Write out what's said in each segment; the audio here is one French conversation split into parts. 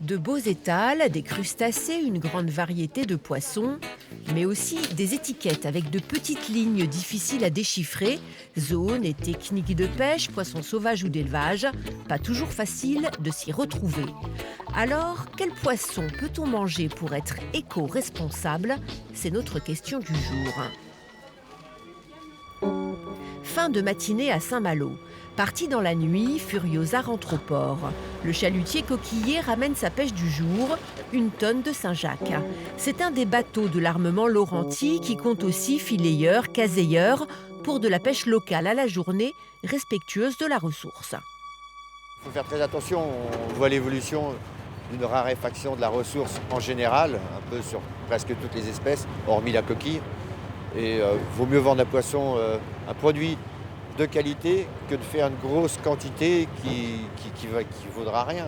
De beaux étals, des crustacés, une grande variété de poissons, mais aussi des étiquettes avec de petites lignes difficiles à déchiffrer, zones et techniques de pêche, poissons sauvages ou d'élevage, pas toujours facile de s'y retrouver. Alors, quel poisson peut-on manger pour être éco-responsable? C'est notre question du jour. Fin de matinée à Saint-Malo. Parti dans la nuit, Furiosa rentre au port. Le chalutier coquillier ramène sa pêche du jour, 1 tonne de Saint-Jacques. C'est un des bateaux de l'armement Laurenti qui compte aussi fileyeurs, caseilleurs, pour de la pêche locale à la journée, respectueuse de la ressource. Il faut faire très attention, on voit l'évolution d'une raréfaction de la ressource en général, un peu sur presque toutes les espèces, hormis la coquille. Et vaut mieux vendre un produit de qualité que de faire une grosse quantité qui vaudra rien.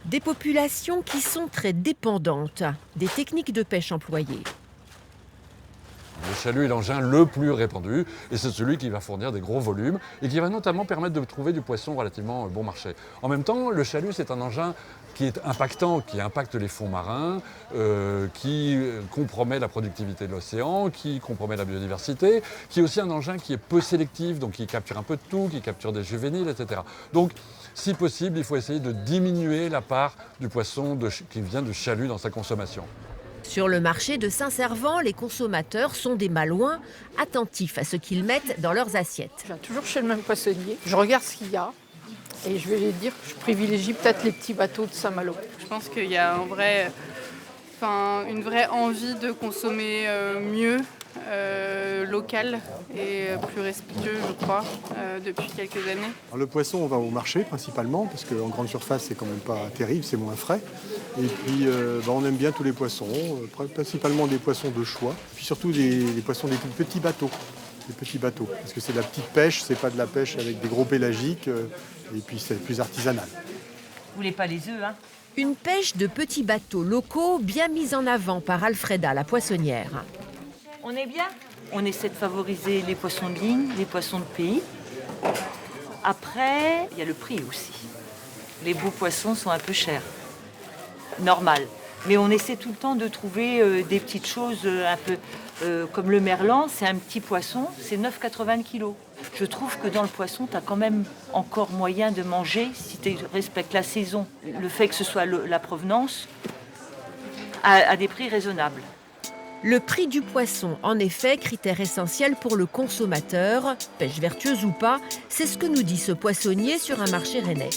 Des populations qui sont très dépendantes des techniques de pêche employées. Le chalut est l'engin le plus répandu et c'est celui qui va fournir des gros volumes et qui va notamment permettre de trouver du poisson relativement bon marché. En même temps, le chalut, c'est un engin qui est impactant, qui impacte les fonds marins, qui compromet la productivité de l'océan, qui compromet la biodiversité, qui est aussi un engin qui est peu sélectif, donc qui capture un peu de tout, qui capture des juvéniles, etc. Donc, si possible, il faut essayer de diminuer la part du poisson qui vient de chalut dans sa consommation. Sur le marché de Saint-Servant, les consommateurs sont des malouins attentifs à ce qu'ils mettent dans leurs assiettes. Je viens toujours chez le même poissonnier, je regarde ce qu'il y a et je vais lui dire que je privilégie peut-être les petits bateaux de Saint-Malo. Je pense qu'il y a une vraie envie de consommer mieux, local et plus respectueux, je crois, depuis quelques années. Alors, le poisson, on va au marché principalement, parce qu'en grande surface, c'est quand même pas terrible, c'est moins frais. Et puis, on aime bien tous les poissons, principalement des poissons de choix, puis surtout des poissons des plus petits bateaux. Des petits bateaux, parce que c'est de la petite pêche, c'est pas de la pêche avec des gros pélagiques, et puis c'est plus artisanal. Vous voulez pas les œufs, hein? Une pêche de petits bateaux locaux bien mise en avant par Alfreda, la poissonnière. On est bien? On essaie de favoriser les poissons de ligne, les poissons de pays. Après, il y a le prix aussi. Les beaux poissons sont un peu chers. Normal. Mais on essaie tout le temps de trouver des petites choses un peu... comme le merlan, c'est un petit poisson, c'est 9,80 le kilo. Je trouve que dans le poisson, tu as quand même encore moyen de manger si tu respectes la saison. Le fait que ce soit la provenance à des prix raisonnables. Le prix du poisson, en effet, critère essentiel pour le consommateur, pêche vertueuse ou pas, c'est ce que nous dit ce poissonnier sur un marché rennais.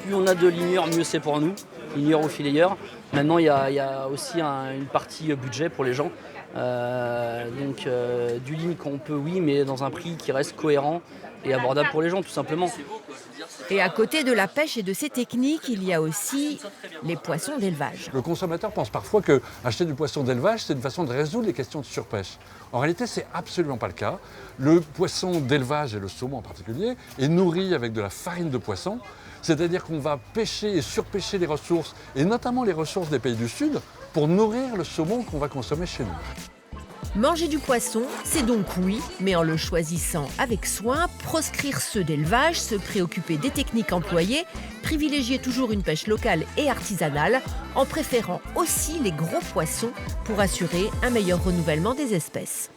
Plus on a de ligneurs, mieux c'est pour nous, ligneurs ou fileyeurs. Maintenant, il y a aussi une partie budget pour les gens. Du ligne qu'on peut, oui, mais dans un prix qui reste cohérent et abordable pour les gens, tout simplement. Et à côté de la pêche et de ces techniques, il y a aussi les poissons d'élevage. Le consommateur pense parfois que acheter du poisson d'élevage, c'est une façon de résoudre les questions de surpêche. En réalité, c'est absolument pas le cas. Le poisson d'élevage, et le saumon en particulier, est nourri avec de la farine de poisson. C'est-à-dire qu'on va pêcher et surpêcher les ressources, et notamment les ressources des pays du Sud, pour nourrir le saumon qu'on va consommer chez nous. Manger du poisson, c'est donc oui, mais en le choisissant avec soin, proscrire ceux d'élevage, se préoccuper des techniques employées, privilégier toujours une pêche locale et artisanale, en préférant aussi les gros poissons pour assurer un meilleur renouvellement des espèces.